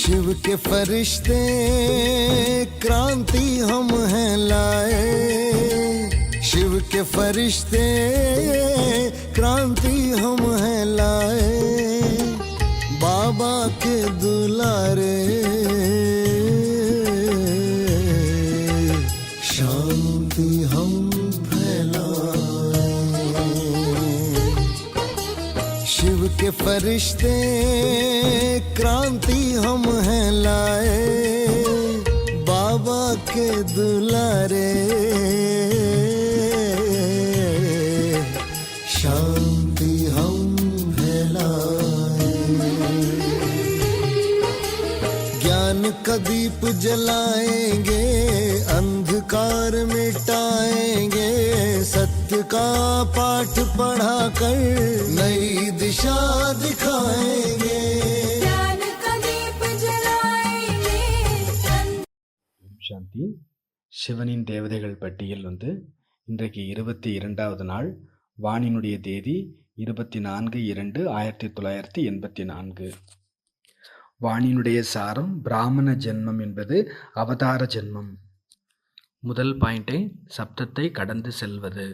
शिव के फरिश्ते क्रांति हम हैं लाए, शिव के फरिश्ते क्रांति हम हैं लाए, बाबा के दुलारे शांति हम फैलाए। शिव के फरिश्ते क्रांति हम हैं लाए, बाबा के दुलारे शांति हम फैलाए। ज्ञान का दीप जलाएंगे, अंधकार मिटाएंगे, सत्य का पाठ पढ़ा कर नई दिशा दिखाएंगे। சாந்தி. சிவனின் தேவதைகள் பட்டியல் இன்றைக்கு 22வது நாள். வானினுடைய தேதி 24/2/1984. வானினுடைய சாரம் பிராமண ஜென்மம் என்பது அவதார ஜென்மம். முதல் பாயிண்டை சப்தத்தை கடந்து செல்வது.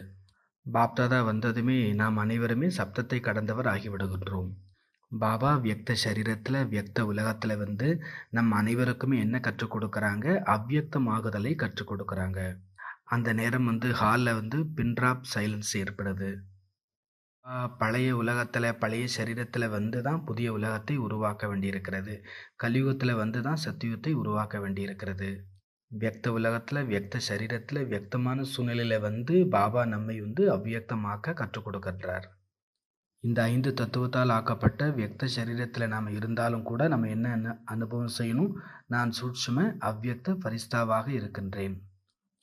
பாப்தாதா வந்ததுமே நாம் அனைவருமே சப்தத்தை கடந்தவர் ஆகிவிடுகின்றோம். பாபா வியக்த சரீரத்தில் வியக்த உலகத்தில் நம் அனைவருக்குமே என்ன கற்றுக் கொடுக்குறாங்க? அவ்வியக்தமாகுதலை கற்றுக் கொடுக்குறாங்க. அந்த நேரம் ஹாலில் பின்ட்ராப் சைலன்ஸ் ஏற்படுது. பழைய உலகத்தில் பழைய சரீரத்தில் தான் புதிய உலகத்தை உருவாக்க வேண்டியிருக்கிறது. கலியுகத்தில் தான் சத்தியுகத்தை உருவாக்க வேண்டியிருக்கிறது. வியக்த உலகத்தில் வியக்த சரீரத்தில் வியக்தமான சூழ்நிலையில் பாபா நம்மை அவ்வியக்தமாக்க கற்றுக் கொடுக்கின்றார். இந்த 5 தத்துவத்தால் ஆக்கப்பட்ட வியக்த சரீரத்தில் நாம் இருந்தாலும் கூட நம்ம என்ன அனுபவம் செய்யணும்? நான் சூட்சும அவ்வியக்த ஃபரிஸ்தாவாக இருக்கின்றேன்.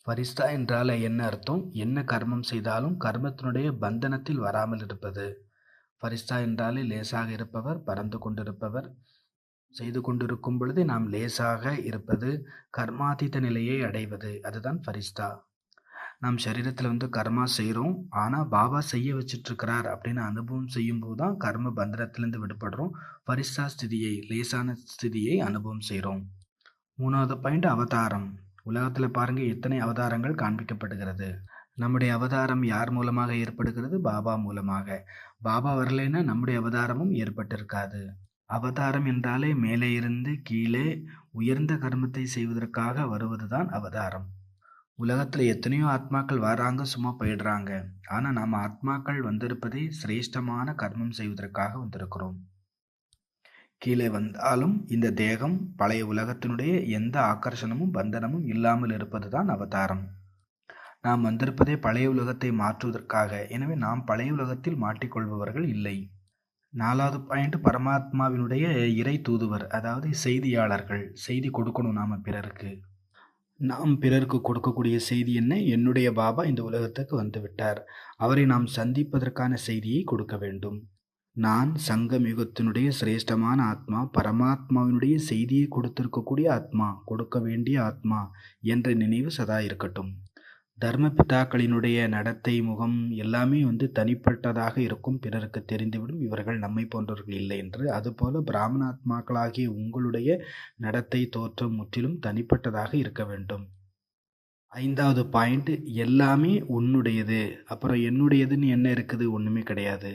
ஃபரிஸ்தா என்றால் என்ன அர்த்தம்? என்ன கர்மம் செய்தாலும் கர்மத்தினுடைய பந்தனத்தில் வராமல் இருப்பது. ஃபரிஸ்தா என்றாலே லேசாக இருப்பவர், பறந்து கொண்டிருப்பவர். செய்து கொண்டிருக்கும் பொழுது நாம் லேசாக இருப்பது, கர்மாதீத நிலையை அடைவது, அதுதான் ஃபரிஸ்தா. நாம் சரீரத்தில் கர்மா செய்கிறோம், ஆனால் பாபா செய்ய வச்சிட்ருக்கிறார் அப்படின்னு அனுபவம் செய்யும்போது தான் கர்ம பந்தனத்திலேருந்து விடுபடுறோம். ஃபரிஸ்தா ஸ்திதியை, லேசான ஸ்திதியை அனுபவம் செய்கிறோம். 3வது பாயிண்ட் அவதாரம். உலகத்தில் பாருங்கள் எத்தனை அவதாரங்கள் காண்பிக்கப்படுகிறது. நம்முடைய அவதாரம் யார் மூலமாக ஏற்படுகிறது? பாபா மூலமாக. பாபா வரலைன்னா நம்முடைய அவதாரமும் ஏற்பட்டிருக்காது. அவதாரம் என்றாலே மேலே இருந்து கீழே உயர்ந்த கர்மத்தை செய்வதற்காக வருவது தான் அவதாரம். உலகத்தில் எத்தனையோ ஆத்மாக்கள் வராங்க, சும்மா போயிடுறாங்க. ஆனால் நாம் ஆத்மாக்கள் வந்திருப்பதே சிரேஷ்டமான கர்மம் செய்வதற்காக வந்திருக்கிறோம். கீழே வந்தாலும் இந்த தேகம் பழைய உலகத்தினுடைய எந்த ஆக்கர்ஷணமும் பந்தனமும் இல்லாமல் இருப்பது தான் அவதாரம். நாம் வந்திருப்பதே பழைய உலகத்தை மாற்றுவதற்காக. எனவே நாம் பழைய உலகத்தில் மாட்டிக்கொள்பவர்கள் இல்லை. 4வது பாயிண்ட் பரமாத்மாவினுடைய இறை தூதுவர், அதாவது செய்தியாளர்கள். செய்தி கொடுக்கணும் நாம் பிறருக்கு. நாம் பிறருக்கு கொடுக்கக்கூடிய செய்தி என்ன? என்னுடைய பாபா இந்த உலகத்துக்கு வந்துவிட்டார், அவரை நாம் சந்திப்பதற்கான செய்தியை கொடுக்க வேண்டும். நான் சங்கம் யுகத்தினுடைய சிரேஷ்டமான ஆத்மா, பரமாத்மாவினுடைய செய்தியை கொடுத்திருக்கக்கூடிய ஆத்மா, கொடுக்க வேண்டிய ஆத்மா என்ற நினைவு சதா இருக்கட்டும். தர்ம பிதாக்களினுடைய நடத்தை, முகம் எல்லாமே தனிப்பட்டதாக இருக்கும், பிறருக்கு தெரிந்துவிடும் இவர்கள் நம்மை போன்றவர்கள் இல்லை என்று. அதுபோல பிராமணாத்மாக்களாகிய உங்களுடைய நடத்தை, தோற்றம் முற்றிலும் தனிப்பட்டதாக இருக்க வேண்டும். 5வது பாயிண்ட் எல்லாமே உன்னுடையது. அப்புறம் என்னுடையதுன்னு என்ன இருக்குது? ஒன்றுமே கிடையாது.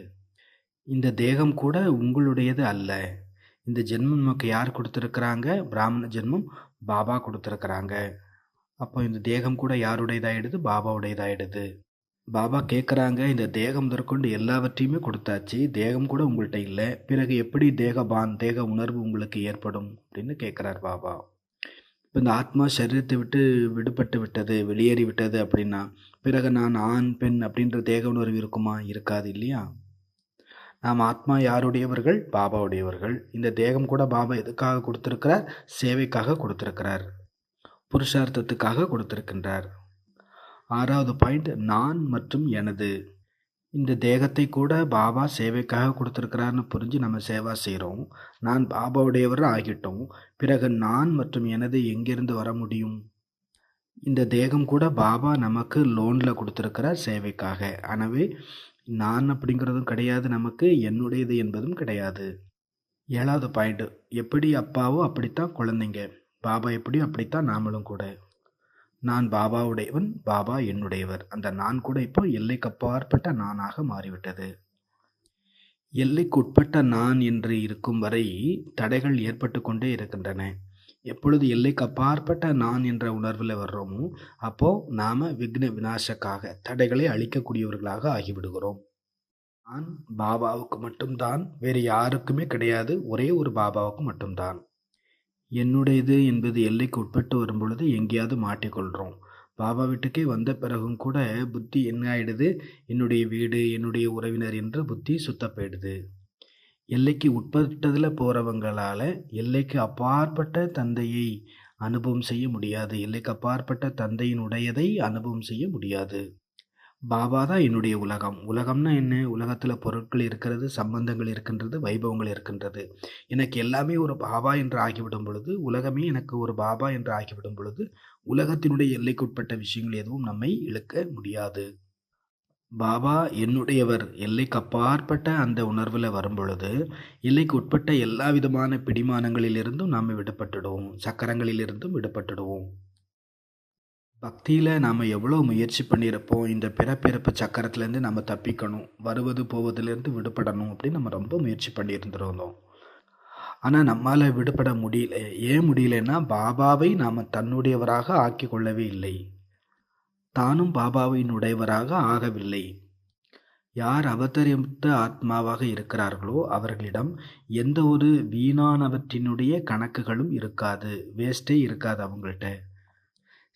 இந்த தேகம் கூட உங்களுடையது அல்ல. இந்த ஜென்மம் நமக்கு யார் கொடுத்துருக்குறாங்க? பிராமண ஜென்மம் பாபா கொடுத்துருக்குறாங்க. அப்போ இந்த தேகம் கூட யாருடையதாயிடுது? பாபாவுடையதாயிடுது. பாபா கேட்குறாங்க, இந்த தேகம் முதற்கொண்டு எல்லாவற்றையுமே கொடுத்தாச்சு, தேகம் கூட உங்கள்கிட்ட இல்லை, பிறகு எப்படி தேக உணர்வு உங்களுக்கு ஏற்படும் அப்படின்னு கேட்குறார் பாபா. இப்போ இந்த ஆத்மா சரீரத்தை விட்டு விடுபட்டு விட்டது, வெளியேறி விட்டது அப்படின்னா பிறகு நான் ஆண் பெண் அப்படின்ற தேக உணர்வு இருக்குமா? இருக்காது இல்லையா? நாம் ஆத்மா யாருடையவர்கள்? பாபாவுடையவர்கள். இந்த தேகம் கூட பாபா எதுக்காக கொடுத்துருக்கிறார்? சேவைக்காக கொடுத்துருக்கிறார், புருஷார்த்தத்துக்காக கொடுத்திருக்கின்றார். 6வது பாயிண்ட் நான் மற்றும் எனது. இந்த தேகத்தை கூட பாபா சேவைக்காக கொடுத்துருக்கிறாருன்னு புரிஞ்சு நம்ம சேவா செய்கிறோம். நான் பாபாவுடையவர் ஆகிட்டோம், பிறகு நான் மற்றும் எனது எங்கிருந்து வர முடியும்? இந்த தேகம் கூட பாபா நமக்கு லோனில் கொடுத்துருக்கிறார் சேவைக்காக. எனவே நான் அப்படிங்கிறதும் கிடையாது, நமக்கு என்னுடையது என்பதும் கிடையாது. 7வது பாயிண்ட், எப்படி அப்பாவோ அப்படித்தான் குழந்தைங்க. பாபா எப்படியோ அப்படித்தான் நாமளும் கூட. நான் பாபாவுடையவன், பாபா என்னுடையவர். அந்த நான் கூட இப்போ எல்லைக்கு அப்பாற்பட்ட நானாக மாறிவிட்டது. எல்லைக்கு உட்பட்ட நான் என்று இருக்கும் வரை தடைகள் ஏற்பட்டு கொண்டே இருக்கின்றன. எப்பொழுது எல்லைக்கு அப்பாற்பட்ட நான் என்ற உணர்வில் வர்றோமோ அப்போ நாம விக்ன விநாசக்காக தடைகளை அழிக்கக்கூடியவர்களாக ஆகிவிடுகிறோம். நான் பாபாவுக்கு மட்டும்தான், வேறு யாருக்குமே கிடையாது. ஒரே ஒரு பாபாவுக்கு மட்டும்தான். என்னுடையது என்பது எல்லைக்கு உட்பட்டு வரும் பொழுது எங்கேயாவது மாட்டிக்கொள்கிறோம். பாபா வீட்டுக்கே வந்த பிறகும் கூட புத்தி என்ன ஆயிடுது, என்னுடைய வீடு, என்னுடைய உறவினர் என்று புத்தி சுத்த போயிடுது. எல்லைக்கு உட்பட்டதில் போகிறவங்களால எல்லைக்கு அப்பாற்பட்ட தந்தையை அனுபவம் செய்ய முடியாது. எல்லைக்கு அப்பாற்பட்ட தந்தையினுடையதை அனுபவம் செய்ய முடியாது. பாபா தான் என்னுடைய உலகம். உலகம்னா என்ன? உலகத்தில் பொருட்கள் இருக்கிறது, சம்பந்தங்கள் இருக்கின்றது, வைபவங்கள் இருக்கின்றது. எனக்கு எல்லாமே ஒரு பாபா என்று ஆகிவிடும் பொழுது, உலகமே எனக்கு ஒரு பாபா என்று ஆகிவிடும் பொழுது, உலகத்தினுடைய எல்லைக்குட்பட்ட விஷயங்கள் எதுவும் நம்மை இழுக்க முடியாது. பாபா என்னுடையவர் எல்லைக்கு அப்பாற்பட்ட அந்த உணர்வில் வரும் பொழுது, எல்லைக்கு உட்பட்ட எல்லா விதமான பிடிமானங்களிலிருந்தும் நாம் விடுபட்டுடுவோம். சக்கரங்களிலிருந்தும் விடுபட்டுடுவோம். பக்தியில் நாம் எவ்வளோ முயற்சி பண்ணியிருப்போம், இந்த பிறப்பிறப்பு சக்கரத்துலேருந்து நம்ம தப்பிக்கணும், வருவது போவதிலேருந்து விடுபடணும் அப்படின்னு நம்ம ரொம்ப முயற்சி பண்ணியிருந்துருந்தோம். ஆனால் நம்மால் விடுபட முடியல. ஏன் முடியலன்னா, பாபாவை நாம் தன்னுடையவராக ஆக்கி கொள்ளவே இல்லை. தானும் பாபாவினுடையவராக ஆகவில்லை. யார் அவதரித்த ஆத்மாவாக இருக்கிறார்களோ அவர்களிடம் எந்த ஒரு வீணானவற்றினுடைய கணக்குகளும் இருக்காது, வேஸ்டே இருக்காது அவங்கள்ட்ட.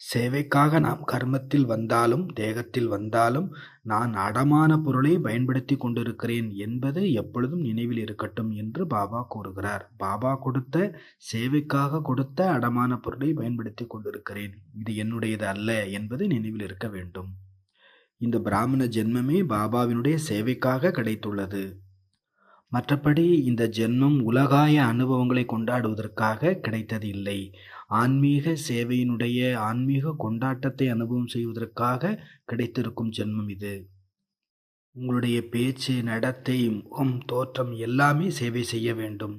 சேவைக்காக நாம் கர்மத்தில் வந்தாலும் தேகத்தில் வந்தாலும் நான் அடமான பொருளை பயன்படுத்தி கொண்டிருக்கிறேன் என்பது எப்பொழுதும் நினைவில் இருக்கட்டும் என்று பாபா கூறுகிறார். பாபா கொடுத்த சேவைக்காக கொடுத்த அடமான பொருளை பயன்படுத்தி கொண்டிருக்கிறேன், இது என்னுடையது அல்ல என்பது நினைவில் இருக்க வேண்டும். இந்த பிராமண ஜென்மமே பாபாவினுடைய சேவைக்காக கிடைத்துள்ளது. மற்றபடி இந்த ஜென்மம் உலகாய அனுபவங்களை கொண்டாடுவதற்காக கிடைத்தது இல்லை. ஆன்மீக சேவையினுடைய ஆன்மீக கொண்டாட்டத்தை அனுபவம் செய்வதற்காக கிடைத்திருக்கும் ஜென்மம் இது. உங்களுடைய பேச்சு, நடத்தை, முகம், தோற்றம் எல்லாமே சேவை செய்ய வேண்டும்.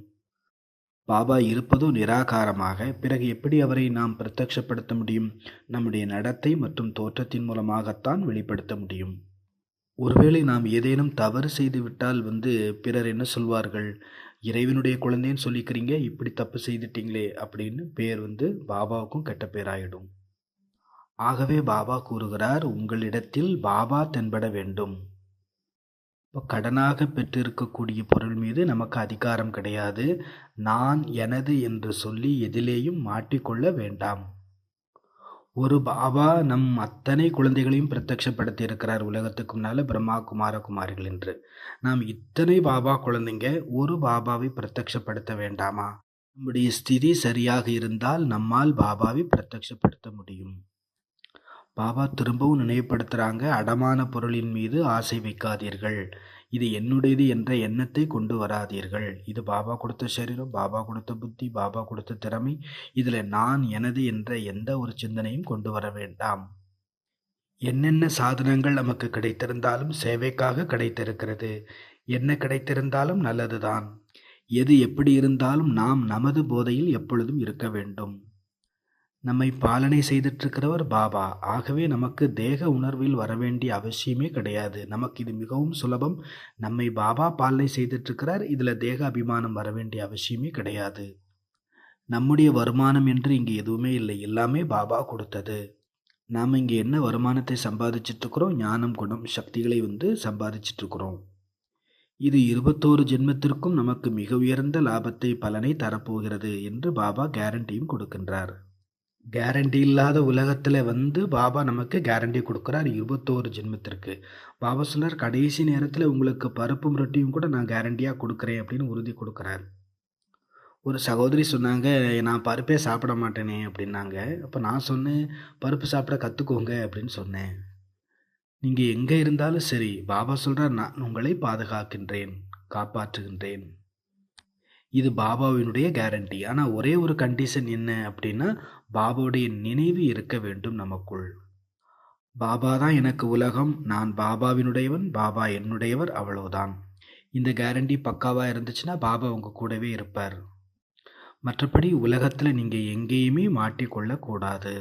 பாபா இருப்பதோ நிராகாரமாக. பிறகு எப்படி அவரை நாம் பிரத்யட்சப்படுத்த முடியும்? நம்முடைய நடத்தை மற்றும் தோற்றத்தின் மூலமாகத்தான் வெளிப்படுத்த முடியும். ஒருவேளை நாம் ஏதேனும் தவறு செய்து விட்டால் பிறர் என்ன சொல்வார்கள்? இறைவனுடைய குழந்தைன்னு சொல்லிக்கிறீங்க, இப்படி தப்பு செய்துட்டீங்களே அப்படின்னு பேர் பாபாவுக்கும் கெட்ட பேராயிடும். ஆகவே பாபா கூறுகிறார், உங்களிடத்தில் பாபா தென்பட வேண்டும். இப்போ கடனாக பெற்றிருக்கக்கூடிய பொருள் மீது நமக்கு அதிகாரம் கிடையாது. நான் எனது என்று சொல்லி எதிலேயும் மாட்டிக்கொள்ள வேண்டாம். ஒரு பாபா நம் அத்தனை குழந்தைகளையும் பிரத்யட்சப்படுத்தி இருக்கிறார் உலகத்துக்கு முன்னால, பிரம்மா, குமார, குமாரிகள் என்று. நாம் இத்தனை பாபா குழந்தைங்க ஒரு பாபாவை பிரத்யட்சப்படுத்த வேண்டாமா? நம்முடைய ஸ்திதி சரியாக இருந்தால் நம்மால் பாபாவை பிரத்யட்சப்படுத்த முடியும். பாபா திரும்பவும் நினைவுபடுத்துகிறாங்க, அடமான பொருளின் மீது ஆசை வைக்காதீர்கள், இது என்னுடையது என்ற எண்ணத்தை கொண்டு வராதீர்கள். இது பாபா கொடுத்த சரீரம், பாபா கொடுத்த புத்தி, பாபா கொடுத்த திறமை. இதில் நான் எனது என்ற எந்த ஒரு சிந்தனையும் கொண்டு வர வேண்டாம். என்னென்ன சாதனங்கள் நமக்கு கிடைத்திருந்தாலும் சேவைக்காக கிடைத்திருக்கிறது. என்ன கிடைத்திருந்தாலும் நல்லதுதான். எது எப்படி இருந்தாலும் நாம் நமது போதையில் எப்பொழுதும் இருக்க வேண்டும். நம்மை பாலனை செய்திட்டிருக்கிறவர் பாபா. ஆகவே நமக்கு தேக உணர்வில் வரவேண்டிய அவசியமே கிடையாது. நமக்கு இது மிகவும் சுலபம். நம்மை பாபா பாலனை செய்திட்டிருக்கிறார், இதில் தேக அபிமானம் வரவேண்டிய அவசியமே கிடையாது. நம்முடைய வருமானம் என்று இங்கே எதுவுமே இல்லை, எல்லாமே பாபா கொடுத்தது. நாம் இங்கே என்ன வருமானத்தை சம்பாதிச்சிட்ருக்கிறோம்? ஞானம், குணம், சக்திகளை சம்பாதிச்சிட்ருக்கிறோம். இது 21 ஜென்மத்திற்கும் நமக்கு மிக உயர்ந்த லாபத்தை, பலனை தரப்போகிறது என்று பாபா கேரண்டியும் கொடுக்கின்றார். கேரண்டி இல்லாத உலகத்தில் பாபா நமக்கு கேரண்டி கொடுக்குறார் 21 ஜென்மத்திற்கு. பாபா சொன்னார், கடைசி நேரத்தில் உங்களுக்கு பருப்பும் ரொட்டியும் கூட நான் கேரண்டியாக கொடுக்குறேன் அப்படின்னு உறுதி கொடுக்குறார். ஒரு சகோதரி சொன்னாங்க, நான் பருப்பே சாப்பிட மாட்டேனே அப்படின்னாங்க. அப்போ நான் சொன்னேன், பருப்பு சாப்பிட கற்றுக்கோங்க அப்படின்னு சொன்னேன். நீங்கள் எங்கே இருந்தாலும் சரி, பாபா சொல்கிறார், நான் உங்களை பாதுகாக்கின்றேன், காப்பாற்றுகின்றேன். இது பாபாவினுடைய கேரண்டி. ஆனால் ஒரே ஒரு கண்டிஷன் என்ன அப்படின்னா, பாபாவுடைய நினைவு இருக்க வேண்டும் நமக்குள். பாபா தான் எனக்கு உலகம், நான் பாபாவினுடையவன், பாபா என்னுடையவர், அவ்வளவுதான். இந்த கேரண்டி பக்காவாக இருந்துச்சுன்னா பாபா உங்கள் கூடவே இருப்பார். மற்றபடி உலகத்தில் நீங்கள் எங்கேயுமே மாட்டிக்கொள்ளக்கூடாது.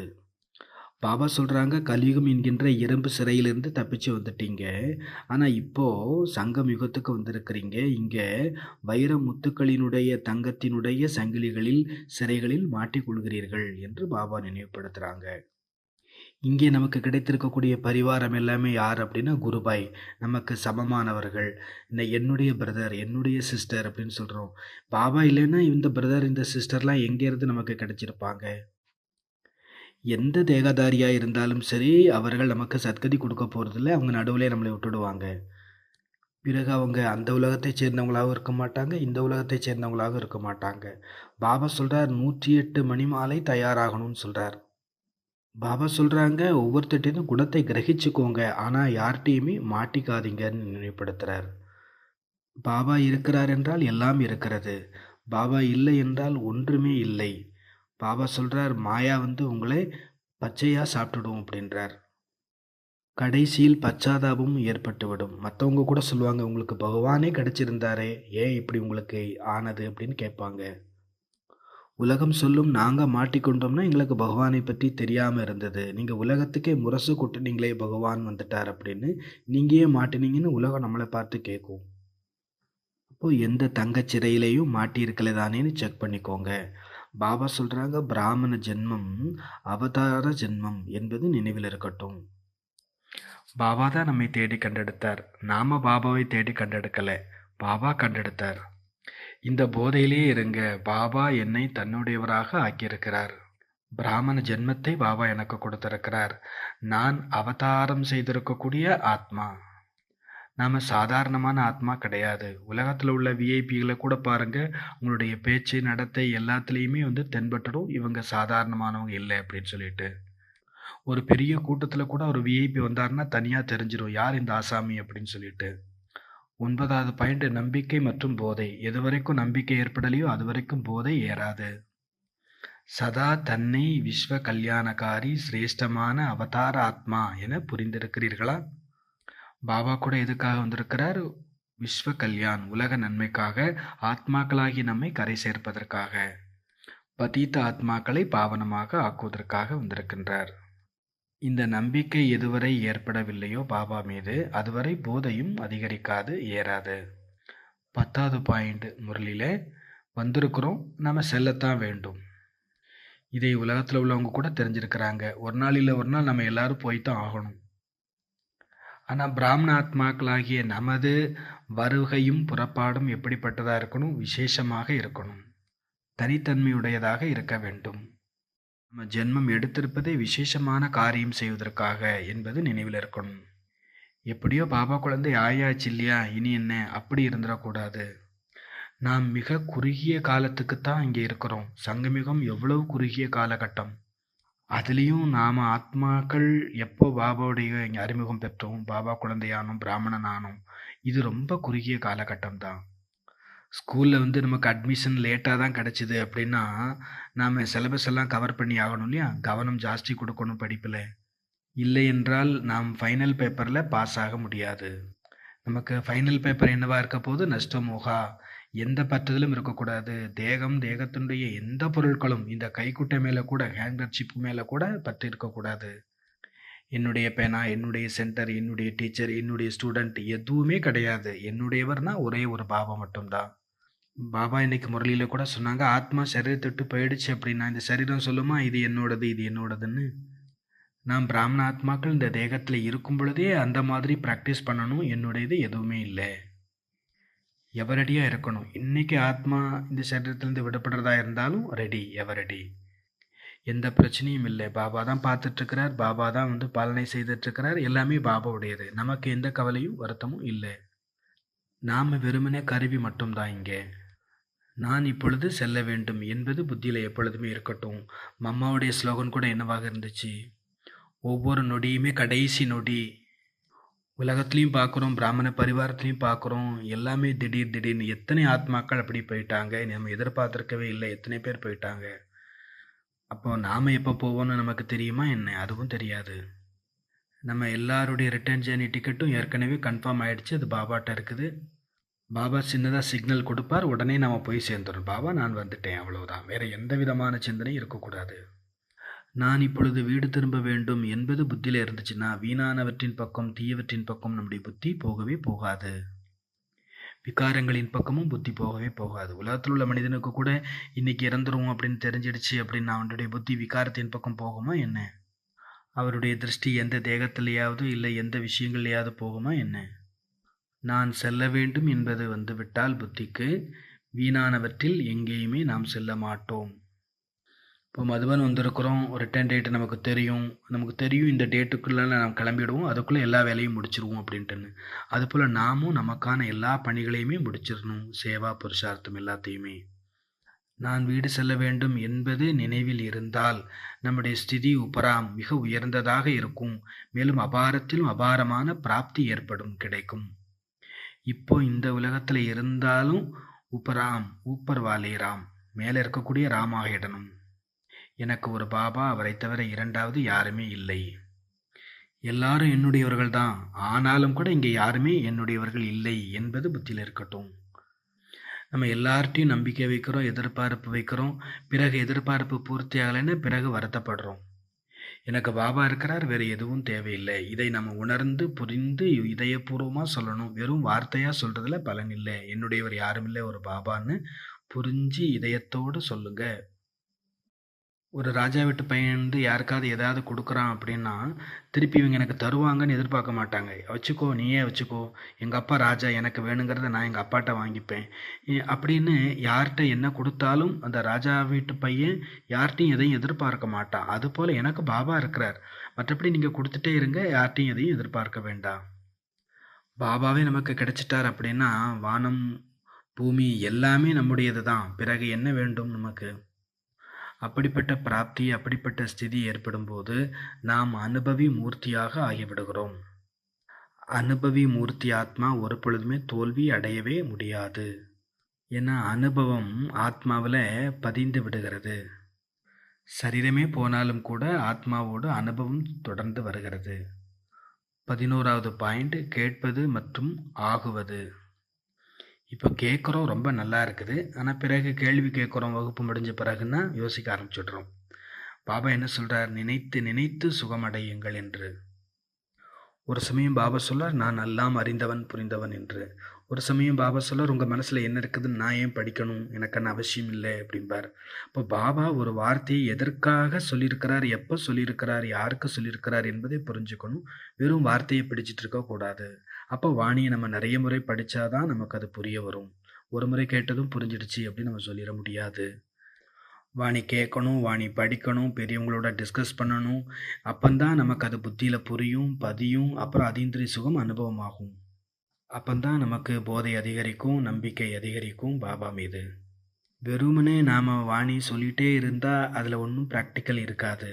பாபா சொல்கிறாங்க, கலியுகம் என்கின்ற இரும்பு சிறையிலிருந்து தப்பிச்சு வந்துட்டீங்க. ஆனால் இப்போது சங்கம் யுகத்துக்கு வந்திருக்கிறீங்க. இங்கே வைர முத்துக்களினுடைய தங்கத்தினுடைய சங்கிலிகளில் சிறைகளில் மாட்டிக்கொள்கிறீர்கள் என்று பாபா நினைவுபடுத்துகிறாங்க. இங்கே நமக்கு கிடைத்திருக்கக்கூடிய பரிவாரம் எல்லாமே யார் அப்படின்னா குருபாய், நமக்கு சமமானவர்கள். என்னுடைய பிரதர், என்னுடைய சிஸ்டர் அப்படின்னு சொல்கிறோம். பாபா இல்லைன்னா இந்த பிரதர் இந்த சிஸ்டர்லாம் எங்கேருந்து நமக்கு கிடைச்சிருப்பாங்க? எந்த தேகதாரியாக இருந்தாலும் சரி, அவர்கள் நமக்கு சத்கதி கொடுக்க போகிறதில்ல. அவங்க நடுவில் நம்மளை விட்டுடுவாங்க. பிறகு அவங்க அந்த உலகத்தைச் சேர்ந்தவங்களாகவும் இருக்க மாட்டாங்க, இந்த உலகத்தைச் சேர்ந்தவங்களாகவும் இருக்க மாட்டாங்க. பாபா சொல்கிறார், 108 மணி மாலை தயாராகணும்னு சொல்கிறார். பாபா சொல்கிறாங்க, ஒவ்வொருத்தட்டையும் குணத்தை கிரகிச்சுக்கோங்க, ஆனால் யார்கிட்டையுமே மாட்டிக்காதீங்கன்னு நினைவுபடுத்துகிறார். பாபா இருக்கிறார் என்றால் எல்லாம் இருக்கிறது. பாபா இல்லை என்றால் ஒன்றுமே இல்லை. பாபா சொல்கிறார், மாயா உங்களை பச்சையாக சாப்பிட்டுடும் அப்படின்றார். கடைசியில் பச்சாதாபமும் ஏற்பட்டுவிடும். மற்றவங்க கூட சொல்லுவாங்க, உங்களுக்கு பகவானே கிடைச்சிருந்தாரே, ஏன் இப்படி உங்களுக்கு ஆனது அப்படின்னு கேட்பாங்க. உலகம் சொல்லும், நாங்கள் மாட்டிக்கொண்டோம்னா எங்களுக்கு பகவானை பற்றி தெரியாமல் இருந்தது. நீங்கள் உலகத்துக்கே முரசு கொட்டுனீங்களே பகவான் வந்துட்டார் அப்படின்னு. நீங்கள் ஏன் மாட்டினீங்கன்னு உலகம் நம்மளை பார்த்து கேட்கும். அப்போது எந்த தங்கச் சிறையிலையும் மாட்டியிருக்கலதானேன்னு செக் பண்ணிக்கோங்க. பாபா சொல்கிறாங்க, பிராமண ஜென்மம் அவதார ஜென்மம் என்பது நினைவில் இருக்கட்டும். பாபா தான் நம்மை தேடி கண்டெடுத்தார். நாம் பாபாவை தேடி கண்டெடுக்கலை, பாபா கண்டெடுத்தார். இந்த போதையிலே இருங்க. பாபா என்னை தன்னுடையவராக ஆக்கியிருக்கிறார். பிராமண ஜென்மத்தை பாபா எனக்கு கொடுத்திருக்கிறார். நான் அவதாரம் செய்திருக்கக்கூடிய ஆத்மா. நாம் சாதாரணமான ஆத்மா கிடையாது. உலகத்தில் உள்ள விஐபிகளை கூட பாருங்கள், உங்களுடைய பேச்சு நடத்தை எல்லாத்துலேயுமே தென்பட்டுடும், இவங்க சாதாரணமானவங்க இல்லை அப்படின்னு சொல்லிட்டு. ஒரு பெரிய கூட்டத்தில் கூட ஒரு விஐபி வந்தாருன்னா தனியாக தெரிஞ்சிடும் யார் இந்த ஆசாமி அப்படின்னு சொல்லிட்டு. 9வது பாயிண்ட், நம்பிக்கை மற்றும் போதை. எது வரைக்கும் நம்பிக்கை ஏற்படலையோ அது வரைக்கும் போதை ஏறாது. சதா தன்னை விஸ்வ கல்யாணகாரி சிரேஷ்டமான அவதார ஆத்மா என புரிந்திருக்கிறீர்களா? பாபா கூட எதுக்காக வந்திருக்கிறார்? விஸ்வ கல்யாண், உலக நன்மைக்காக, ஆத்மாக்களாகி நம்மை கரை சேர்ப்பதற்காக, பதீத்த ஆத்மாக்களை பாவனமாக ஆக்குவதற்காக வந்திருக்கின்றார். இந்த நம்பிக்கை எதுவரை ஏற்படவில்லையோ பாபா மீது, அதுவரை போதையும் அதிகரிக்காது, ஏறாது. 10வது பாயிண்ட் முரளியில் வந்திருக்கிறோம், நம்ம செல்லத்தான் வேண்டும். இதை உலகத்தில் உள்ளவங்க கூட தெரிஞ்சிருக்கிறாங்க. ஒரு நாள் இல்லை ஒரு நாள் நம்ம எல்லாரும் போய்தான் ஆகணும். ஆனால் பிராமண ஆத்மாக்களாகிய நமது வருகையும் புறப்பாடும் எப்படிப்பட்டதாக இருக்கணும்? விசேஷமாக இருக்கணும், தனித்தன்மையுடையதாக இருக்க வேண்டும். நம்ம ஜென்மம் எடுத்திருப்பதே விசேஷமான காரியம் செய்வதற்காக என்பது நினைவில் இருக்கணும். எப்படியோ பாபா குழந்தை ஆயாச்சு இல்லையா, இனி என்ன அப்படி இருந்துடக்கூடாது. நாம் மிக குறுகிய காலத்துக்குத்தான் இங்கே இருக்கிறோம். சங்கமிகம் எவ்வளவு குறுகிய காலகட்டம். அதுலேயும் நாம் ஆத்மாக்கள் எப்போ பாபாவுடைய இங்கே அறிமுகம் பெற்றோம், பாபா குழந்தையானோம், பிராமணனானோம், இது ரொம்ப குறுகிய காலகட்டம் தான். ஸ்கூலில் நமக்கு அட்மிஷன் லேட்டாக தான் கிடச்சிது அப்படின்னா நாம் சிலபஸ் எல்லாம் கவர் பண்ணி ஆகணும் இல்லையா, கவனம் ஜாஸ்தி கொடுக்கணும் படிப்பில். இல்லை என்றால் நாம் ஃபைனல் பேப்பரில் பாஸ் ஆக முடியாது. நமக்கு ஃபைனல் பேப்பர் என்னவா இருக்க போது? நஷ்டமோகா, எந்த பற்றுதலும் இருக்கக்கூடாது. தேகத்தினுடைய எந்த பொருட்களும், இந்த கைக்குட்டை மேலே கூட, ஹேண்ட்கர்ச்சிப் மேலே கூட பற்று இருக்கக்கூடாது. என்னுடைய பேனா, என்னுடைய சென்டர், என்னுடைய டீச்சர், என்னுடைய ஸ்டூடெண்ட் எதுவுமே கிடையாது. என்னுடையவர்னா ஒரே ஒரு பாபா மட்டும்தான். பாபா இன்னைக்கு முரளியில் கூட சொன்னாங்க, ஆத்மா சரீரத்தை விட்டு போயிடுச்சு அப்படின்னா இந்த சரீரம் சொல்லுமா இது என்னோடது இது என்னோடதுன்னு. நாம் பிராமண ஆத்மாக்கள் இந்த தேகத்தில் இருக்கும் பொழுதே அந்த மாதிரி ப்ராக்டிஸ் பண்ணணும். என்னுடையது எதுவுமே இல்லை, எவரடியாக இருக்கணும். இன்னைக்கு ஆத்மா இந்த சரீரத்திலேருந்து விடப்படுறதா இருந்தாலும் ரெடி, எவரடி, எந்த பிரச்சனையும் இல்லை. பாபா தான் பார்த்துட்ருக்கிறார், பாபா தான் பாலனை செய்துட்ருக்கிறார், எல்லாமே பாபாவுடையது. நமக்கு எந்த கவலையும் வருத்தமும் இல்லை. நாம் வெறுமனே கருவி மட்டும்தான். இங்கே நான் இப்பொழுது செல்ல வேண்டும் என்பது புத்தியில் எப்பொழுதுமே இருக்கட்டும். மம்மாவுடைய ஸ்லோகன் கூட என்னவாக இருந்துச்சு? ஒவ்வொரு நொடியுமே கடைசி நொடி. உலகத்துலேயும் பார்க்குறோம், பிராமண பரிவாரத்துலேயும் பார்க்குறோம், எல்லாமே திடீர்னு எத்தனை ஆத்மாக்கள் அப்படி போயிட்டாங்க, நம்ம எதிர்பார்த்துருக்கவே இல்லை, எத்தனை பேர் போயிட்டாங்க. அப்போ நாம் எப்போ போவோன்னு நமக்கு தெரியுமா என்ன? அதுவும் தெரியாது. நம்ம எல்லாருடைய ரிட்டர்ன் ஜேர்னி டிக்கெட்டும் ஏற்கனவே கன்ஃபார்ம் ஆகிடுச்சு, அது பாபாட்ட இருக்குது. பாபா சின்னதாக சிக்னல் கொடுப்பார், உடனே நாம் போய் சேர்ந்துடும். பாபா நான் வந்துட்டேன், அவ்வளவுதான். வேற எந்த விதமான சிந்தனையும் இருக்கக்கூடாது. நான் இப்பொழுது வீடு திரும்ப வேண்டும் என்பது புத்தியில் இருந்துச்சுன்னா வீணானவற்றின் பக்கம் தீயவற்றின் பக்கம் நம்முடைய புத்தி போகவே போகாது. விகாரங்களின் பக்கமும் புத்தி போகவே போகாது. உலகத்தில் உள்ள மனிதனுக்கு கூட இன்னைக்கு இறந்துருவோம் அப்படின்னு தெரிஞ்சிடுச்சு அப்படின்னு அவனுடைய புத்தி விகாரத்தின் பக்கம் போகுமா என்ன? அவருடைய திருஷ்டி எந்த தேகத்திலேயாவது இல்லை எந்த விஷயங்கள்லையாவது போகுமா என்ன? நான் செல்ல வேண்டும் என்பது வந்துவிட்டால் புத்திக்கு வீணானவற்றில் எங்கேயுமே நாம் செல்ல மாட்டோம். இப்போ மதுபன் வந்திருக்கிறோம், ஒரு ரிட்டர்ன் டேட்டு நமக்கு தெரியும் இந்த டேட்டுக்குள்ளே நாம் கிளம்பிடுவோம், அதுக்குள்ளே எல்லா வேலையும் முடிச்சிருவோம் அப்படின்ட்டுன்னு. அதுபோல் நாமும் நமக்கான எல்லா பணிகளையுமே முடிச்சிடணும், சேவா புருஷார்த்தம் எல்லாத்தையுமே. நான் வீடு செல்ல வேண்டும் என்பது நினைவில் இருந்தால் நம்முடைய ஸ்திதி உபராம் மிக உயர்ந்ததாக இருக்கும். மேலும் அபாரத்திலும் அபாரமான பிராப்தி ஏற்படும், கிடைக்கும். இப்போ இந்த உலகத்தில் இருந்தாலும் உபராம் ஊப்பர் வாலே ராம், மேலே இருக்கக்கூடிய ராமாயிடணும். எனக்கு ஒரு பாபா, அவரை தவிர இரண்டாவது யாருமே இல்லை. எல்லாரும் என்னுடையவர்கள் தான், ஆனாலும் கூட இங்கே யாருமே என்னுடையவர்கள் இல்லை என்பது புத்தியில் இருக்கட்டும். நம்ம எல்லார்ட்டையும் நம்பிக்கை வைக்கிறோம், எதிர்பார்ப்பு வைக்கிறோம். பிறகு எதிர்பார்ப்பு பூர்த்தி ஆகலைன்னு பிறகு வருத்தப்படுறோம். எனக்கு பாபா இருக்கிறார், வேறு எதுவும் தேவையில்லை. இதை நம்ம உணர்ந்து புரிந்து இதயபூர்வமாக சொல்லணும். வெறும் வார்த்தையாக சொல்கிறதுல பலன் இல்லை. என்னுடையவர் யாரும் இல்லை, ஒரு பாபான்னு புரிஞ்சு இதயத்தோடு சொல்லுங்க. ஒரு ராஜா வீட்டு பையன் வந்து யாருக்காவது ஏதாவது கொடுக்குறான் அப்படின்னா திருப்பி இவங்க எனக்கு தருவாங்கன்னு எதிர்பார்க்க மாட்டாங்க. வச்சுக்கோ, நீயே வச்சுக்கோ, எங்கள் அப்பா ராஜா, எனக்கு வேணுங்கிறத நான் எங்கள் அப்பாட்ட வாங்கிப்பேன் அப்படின்னு யார்கிட்ட என்ன கொடுத்தாலும் அந்த ராஜா வீட்டு பையன் யார்கிட்டையும் எதையும் எதிர்பார்க்க மாட்டான். அதுபோல் எனக்கு பாபா இருக்கிறார், மற்றபடி நீங்கள் கொடுத்துட்டே இருங்க, யார்கிட்டையும் எதையும் எதிர்பார்க்க வேண்டாம். பாபாவே நமக்கு கிடைச்சிட்டார் அப்படின்னா வானம் பூமி எல்லாமே நம்முடையது தான். பிறகு என்ன வேண்டும் நமக்கு? அப்படிப்பட்ட பிராப்தி, அப்படிப்பட்ட ஸ்திதி ஏற்படும் போது நாம் அனுபவி மூர்த்தியாக ஆகிவிடுகிறோம். அனுபவி மூர்த்தி ஆத்மா ஒரு பொழுதுமே தோல்வி அடையவே முடியாது. ஏன்னா அனுபவம் ஆத்மாவில் பதிந்து விடுகிறது. சரீரமே போனாலும் கூட ஆத்மாவோடு அனுபவம் தொடர்ந்து வருகிறது. 11வது பாயிண்ட், கேட்பது மற்றும் ஆகுவது. இப்போ கேட்குறோம், ரொம்ப நல்லா இருக்குது. ஆனால் பிறகு கேள்வி கேட்குறோம், வகுப்பு முடிஞ்ச பிறகுன்னா யோசிக்க ஆரம்பிச்சுடுறோம். பாபா என்ன சொல்கிறார்? நினைத்து நினைத்து சுகமடையுங்கள் என்று. ஒரு சமயம் பாபா சொல்லார், நான் எல்லாம் அறிந்தவன் புரிந்தவன் என்று. ஒரு சமயம் பாபா சொல்லார், உங்கள் மனசில் என்ன இருக்குதுன்னு நான் ஏன் படிக்கணும், எனக்கான அவசியம் இல்லை அப்படின்பார். இப்போ பாபா ஒரு வார்த்தையை எதற்காக சொல்லியிருக்கிறார், எப்போ சொல்லியிருக்கிறார், யாருக்கு சொல்லியிருக்கிறார் என்பதை புரிஞ்சுக்கணும். வெறும் வார்த்தையை பிடிச்சிட்டு இருக்கக்கூடாது. அப்போ வாணியை நம்ம நிறைய முறை படித்தாதான் நமக்கு அது புரிய வரும். ஒரு முறை கேட்டதும் புரிஞ்சிடுச்சு அப்படின்னு நம்ம சொல்லிட முடியாது. வாணி கேட்கணும், வாணி படிக்கணும், பெரியவங்களோட டிஸ்கஸ் பண்ணணும். அப்பந்தான் நமக்கு அது புத்தியில் புரியும், பதியும். அப்புறம் அதீந்திரிய சுகம் அனுபவமாகும். அப்பந்தான் நமக்கு போதை அதிகரிக்கும், நம்பிக்கை அதிகரிக்கும் பாபா மீது. வெறுமனே நாம் வாணி சொல்லிகிட்டே இருந்தால் அதில் ஒன்றும் ப்ராக்டிக்கல் இருக்காது.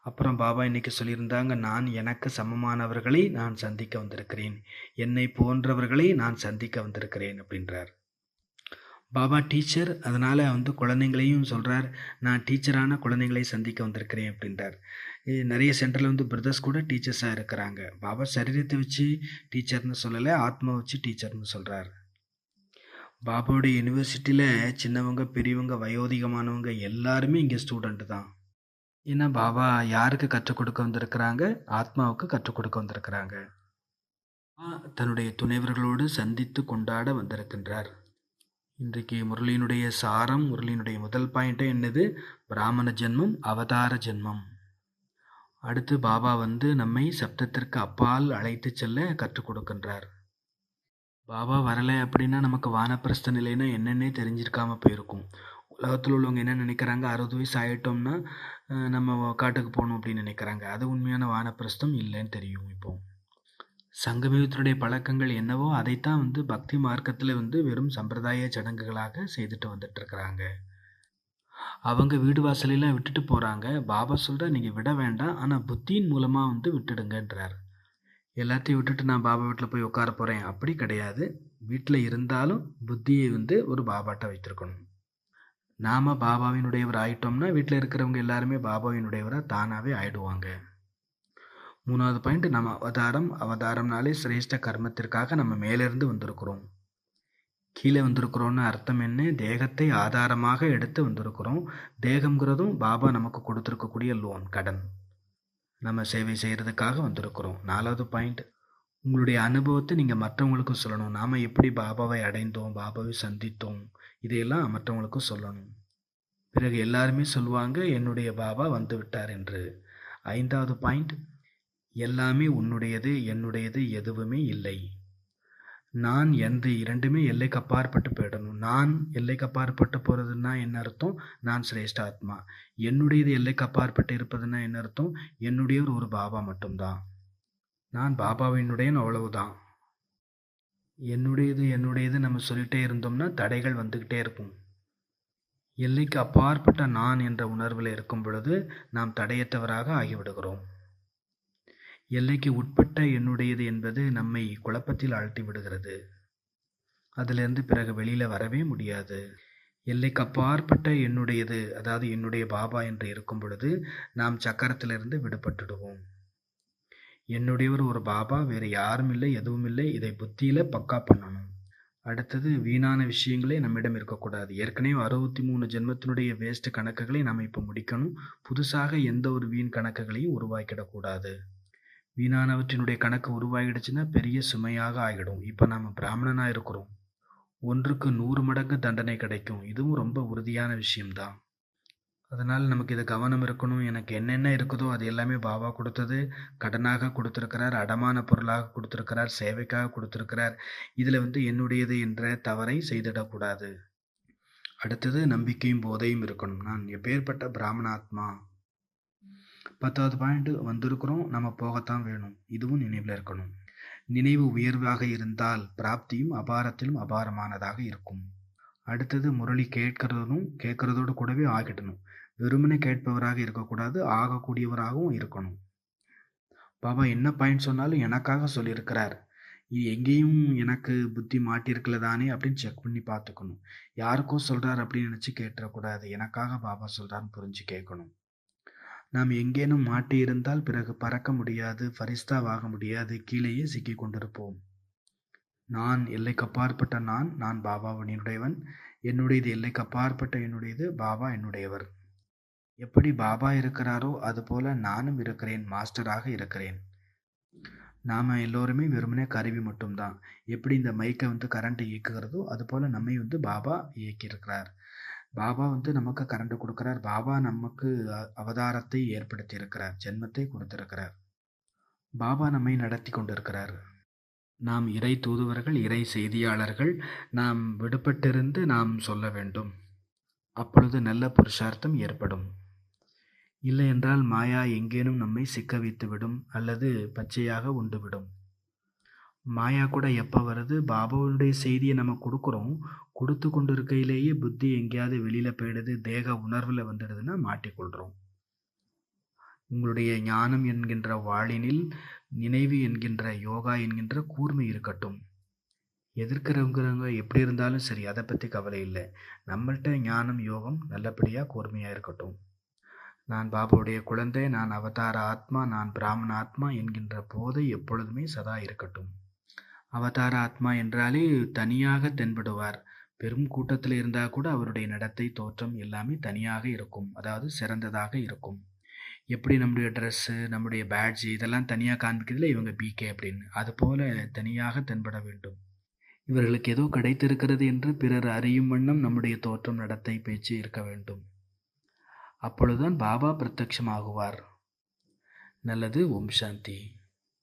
அப்புறம் பாபா இன்னைக்கு சொல்லியிருந்தாங்க, நான் எனக்கு சமமானவர்களை நான் சந்திக்க வந்திருக்கிறேன், என்னை போன்றவர்களை நான் சந்திக்க வந்திருக்கிறேன் அப்படின்றார். பாபா டீச்சர், அதனால் வந்து குழந்தைங்களையும் சொல்கிறார், நான் டீச்சரான குழந்தைங்களை சந்திக்க வந்திருக்கிறேன் அப்படின்றார். நிறைய சென்டரில் வந்து பிரதர்ஸ் கூட டீச்சர்ஸாக இருக்கிறாங்க. பாபா சரீரத்தை வச்சு டீச்சர்னு சொல்லலை, ஆத்மா வச்சு டீச்சர்னு சொல்கிறார். பாபாவுடைய யூனிவர்சிட்டியில் சின்னவங்க பெரியவங்க வயோதிகமானவங்க எல்லாருமே இங்கே ஸ்டூடெண்ட்டு தான். ஏன்னா பாபா யாருக்கு கற்றுக் கொடுக்க வந்திருக்கிறாங்க? ஆத்மாவுக்கு கற்றுக் கொடுக்க வந்திருக்கிறாங்க. தன்னுடைய துணைவர்களோடு சந்தித்து கொண்டாட வந்திருக்கின்றார். இன்றைக்கு முரளியினுடைய சாரம், முரளியினுடைய முதல் பாயிண்ட்டே என்னது? பிராமண ஜென்மம், அவதார ஜென்மம். அடுத்து பாபா வந்து நம்மை சப்தத்திற்கு அப்பால் அழைத்து செல்ல கற்றுக் கொடுக்கின்றார். பாபா வரலை அப்படின்னா நமக்கு வானப்பிரஸ்த நிலைன்னா என்னென்னே தெரிஞ்சிருக்காம போயிருக்கும். உலகத்தில் உள்ளவங்க என்ன நினைக்கிறாங்க? 60 வயசு ஆகிட்டோம்னா நம்ம காட்டுக்கு போகணும் அப்படின்னு நினைக்கிறாங்க. அது உண்மையான வானப்பிரஸ்தம் இல்லைன்னு தெரியும். இப்போ சங்கமயுகத்தினுடைய பழக்கங்கள் என்னவோ அதைத்தான் வந்து பக்தி மார்க்கத்தில் வந்து வெறும் சம்பிரதாய சடங்குகளாக செய்துட்டு வந்துட்டு இருக்கிறாங்க. அவங்க வீடு வாசலெல்லாம் விட்டுட்டு போகிறாங்க. பாபா சொல்கிற நீங்கள் விட வேண்டாம், ஆனால் புத்தியின் மூலமாக வந்து விட்டுடுங்கன்றார். எல்லாத்தையும் விட்டுட்டு நான் பாபா வீட்டில் போய் உட்கார போகிறேன் அப்படி கிடையாது. வீட்டில் இருந்தாலும் புத்தியை வந்து ஒரு பாபாட்ட வைத்திருக்கணும். நாம் பாபாவினுடையவர் ஆயிட்டோம்னா வீட்டில் இருக்கிறவங்க எல்லாருமே பாபாவினுடையவராக தானாகவே ஆயிடுவாங்க. 3வது பாயிண்ட், நம்ம அவதாரம்னாலே சிரேஷ்ட கர்மத்திற்காக நம்ம மேலேருந்து வந்திருக்கிறோம். கீழே வந்திருக்கிறோன்னு அர்த்தம் என்ன? தேகத்தை ஆதாரமாக எடுத்து வந்திருக்கிறோம். தேகம்ங்கிறதும் பாபா நமக்கு கொடுத்துருக்கக்கூடிய லோன், கடன். நம்ம சேவை செய்கிறதுக்காக வந்திருக்கிறோம். 4வது பாயிண்ட், உங்களுடைய அனுபவத்தை நீங்கள் மற்றவங்களுக்கும் சொல்லணும். நாம் எப்படி பாபாவை அடைந்தோம், பாபாவை சந்தித்தோம், இதையெல்லாம் மற்றவங்களுக்கும் சொல்லணும். பிறகு எல்லாருமே சொல்லுவாங்க, என்னுடைய பாபா வந்து விட்டார் என்று. 5வது பாயிண்ட், எல்லாமே உன்னுடையது, என்னுடையது எதுவுமே இல்லை. நான் என்று இரண்டுமே எல்லைக்கு அப்பாற்பட்டு போயிடணும். நான் எல்லைக்கு அப்பாற்பட்டு போகிறதுனா என்ன அர்த்தம்? நான் சிரேஷ்ட ஆத்மா. என்னுடையது எல்லைக்கு அப்பாற்பட்டு இருப்பதுன்னா என்ன அர்த்தம்? என்னுடையவர் ஒரு பாபா மட்டும்தான். நான் பாபாவினுடையன், அவ்வளவுதான். என்னுடையது நம்ம சொல்லிகிட்டே இருந்தோம்னா தடைகள் வந்துக்கிட்டே இருக்கும். எல்லைக்கு அப்பாற்பட்ட நான் என்ற உணர்வில் இருக்கும் பொழுது நாம் தடையற்றவராக ஆகிவிடுகிறோம். எல்லைக்கு உட்பட்ட என்னுடையது என்பது நம்மை குழப்பத்தில் ஆழ்த்தி விடுகிறது. அதிலிருந்து பிறகு வெளியில் வரவே முடியாது. எல்லைக்கு அப்பாற்பட்ட என்னுடையது, அதாவது என்னுடைய பாபா என்று இருக்கும் பொழுது நாம் சக்கரத்திலிருந்து விடுபட்டுடுவோம். என்னுடையவர் ஒரு பாபா, வேறு யாரும் இல்லை, எதுவும் இல்லை. இதை புத்தியில் பக்கா பண்ணணும். அடுத்தது, வீணான விஷயங்களே நம்மிடம் இருக்கக்கூடாது. ஏற்கனவே 63 ஜென்மத்தினுடைய வேஸ்ட் கணக்குகளை நாம் இப்போ முடிக்கணும். புதுசாக எந்த ஒரு வீண் கணக்குகளையும் உருவாக்கிடக்கூடாது. வீணானவற்றினுடைய கணக்கு உருவாகிடுச்சுன்னா பெரிய சுமையாக ஆகிடும். இப்போ நாம் பிராமணனாக இருக்கிறோம். 1க்கு 100 மடங்கு தண்டனை கிடைக்கும். இதுவும் ரொம்ப உறுதியான விஷயம்தான். அதனால் நமக்கு இது கவனம் இருக்கணும். எனக்கு என்னென்ன இருக்குதோ அது எல்லாமே பாபா கொடுத்தது. கடனாக கொடுத்துருக்கிறார், அடமான பொருளாக கொடுத்துருக்கிறார், சேவைக்காக கொடுத்துருக்கிறார். இதில் என்னுடையது என்ற தவறை செய்திடக்கூடாது. அடுத்தது, நம்பிக்கையும் போதையும் இருக்கணும். நான் எப்பேற்பட்ட பிராமணாத்மா. 10வது பாயிண்ட், வந்திருக்கிறோம், நம்ம போகத்தான் வேணும். இதுவும் நினைவில் இருக்கணும். நினைவு உயர்வாக இருந்தால் பிராப்தியும் அபாரத்திலும் அபாரமானதாக இருக்கும். அடுத்தது, முரளி கேட்கறதோடு கூடவே ஆகிடணும். வெறுமனே கேட்பவராக இருக்கக்கூடாது, ஆகக்கூடியவராகவும் இருக்கணும். பாபா என்ன பாயிண்ட் சொன்னாலும் எனக்காக சொல்லியிருக்கிறார், இது எங்கேயும் எனக்கு புத்தி மாட்டிருக்கல தானே அப்படின்னு செக் பண்ணி பார்த்துக்கணும். யாருக்கோ சொல்கிறார் அப்படின்னு நினச்சி கேட்டுறக்கூடாது. எனக்காக பாபா சொல்கிறான்னு புரிஞ்சு கேட்கணும். நாம் எங்கேனும் மாட்டி இருந்தால் பிறகு பறக்க முடியாது, ஃபரிஸ்தாவாக முடியாது, கீழேயே சிக்கி கொண்டிருப்போம். நான் எல்லைக்கு அப்பாற்பட்ட நான் பாபாவினுடையவன். என்னுடையது எல்லைக்கு அப்பாற்பட்ட என்னுடையது, பாபா என்னுடையவர். எப்படி பாபா இருக்கிறாரோ அதுபோல நானும் இருக்கிறேன், மாஸ்டராக இருக்கிறேன். நாம் எல்லோருமே வெறுமனே கருவி மட்டும்தான். எப்படி இந்த மைக்கை கரண்ட் இயக்குகிறதோ அதுபோல் நம்மை பாபா இயக்கியிருக்கிறார். பாபா நமக்கு கரண்ட் கொடுக்கிறார். பாபா நமக்கு அவதாரத்தை ஏற்படுத்தி இருக்கிறார், ஜென்மத்தை கொடுத்திருக்கிறார். பாபா நம்மை நடத்தி கொண்டிருக்கிறார். நாம் இறை தூதுவர்கள், இறை செய்தியாளர்கள். நாம் விடுபட்டிருந்து நாம் சொல்ல வேண்டும். அப்பொழுது நல்ல புருஷார்த்தம் ஏற்படும். இல்லை என்றால் மாயா எங்கேனும் நம்மை சிக்க வைத்துவிடும் அல்லது பச்சையாக உண்டுவிடும். மாயா கூட எப்போ வருது? பாபாவுடைய செய்தியை நம்ம கொடுக்குறோம், கொடுத்து கொண்டு இருக்கையிலேயே புத்தி எங்கேயாவது வெளியில் போயிடுது, தேக உணர்வில் வந்துடுதுன்னா மாட்டிக்கொள்கிறோம். உங்களுடைய ஞானம் என்கின்ற வாளினில் நினைவு என்கின்ற யோகா என்கின்ற கூர்மை இருக்கட்டும். எதிர்க்கிறவங்கிறவங்க எப்படி இருந்தாலும் சரி, அதை பற்றி கவலை இல்லை. நம்மள்கிட்ட ஞானம் யோகம் நல்லபடியாக கூர்மையாக இருக்கட்டும். நான் பாபாவுடைய குழந்தை, நான் அவதார ஆத்மா, நான் பிராமண ஆத்மா என்கின்ற போதை எப்பொழுதுமே சதா இருக்கட்டும். அவதார ஆத்மா என்றாலே தனியாக தென்படுவார். பெரும் கூட்டத்தில் இருந்தால் கூட அவருடைய நடத்தை, தோற்றம் எல்லாமே தனியாக இருக்கும், அதாவது சிறந்ததாக இருக்கும். எப்படி நம்முடைய ட்ரெஸ்ஸு, நம்முடைய பேட்ஜ் இதெல்லாம் தனியாக காண்பிக்கிறதுல இவங்க பிகே அப்படின்னு, அதுபோல் தனியாக தென்பட வேண்டும். இவர்களுக்கு ஏதோ கிடைத்திருக்கிறது என்று பிறர் அறியும் வண்ணம் நம்முடைய தோற்றம், நடத்தை, பேச்சு இருக்க வேண்டும். அப்பொழுதுதான் பாபா பிரத்யட்சமாகுவார். நல்லது. ஓம் சாந்தி.